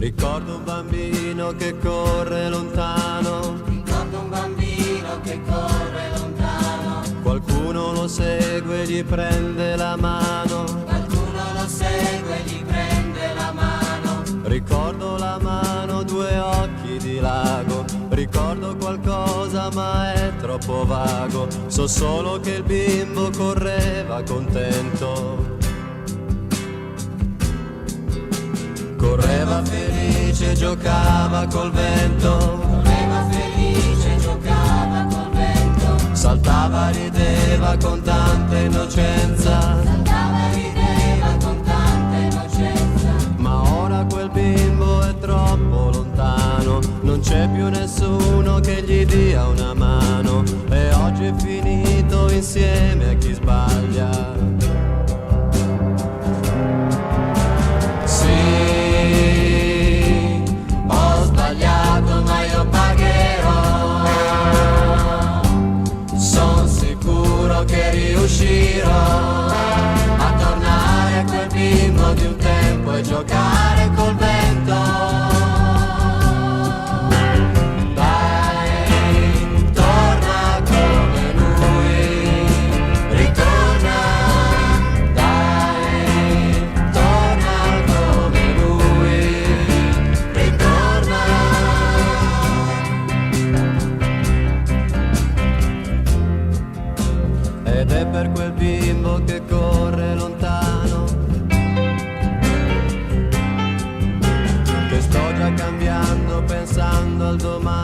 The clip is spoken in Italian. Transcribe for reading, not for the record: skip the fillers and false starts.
Ricordo un bambino che corre lontano, ricordo un bambino che corre lontano, qualcuno lo segue e gli prende la mano, qualcuno lo segue e gli prende la mano. ricordo la mano, due occhi di lago, ricordo qualcosa ma è troppo vago, so solo che il bimbo correva contento. Correva felice, giocava col vento, Correva felice, giocava col vento, saltava, rideva con tanta innocenza, saltava e rideva con tanta innocenza. ma ora quel bimbo è troppo lontano, non c'è più nessuno che gli dia una mano, e oggi è finito insieme a chi sbaglia. Ma io pagherò, Son sicuro che riuscirò a tornare a quel bimbo di un tempo e giocare col vento. Dai, torna come lui, ritorna. Dai, torna come lui, ritorna. Ed è per quel bimbo che corre lontano che sto già cambiando, pensando al domani.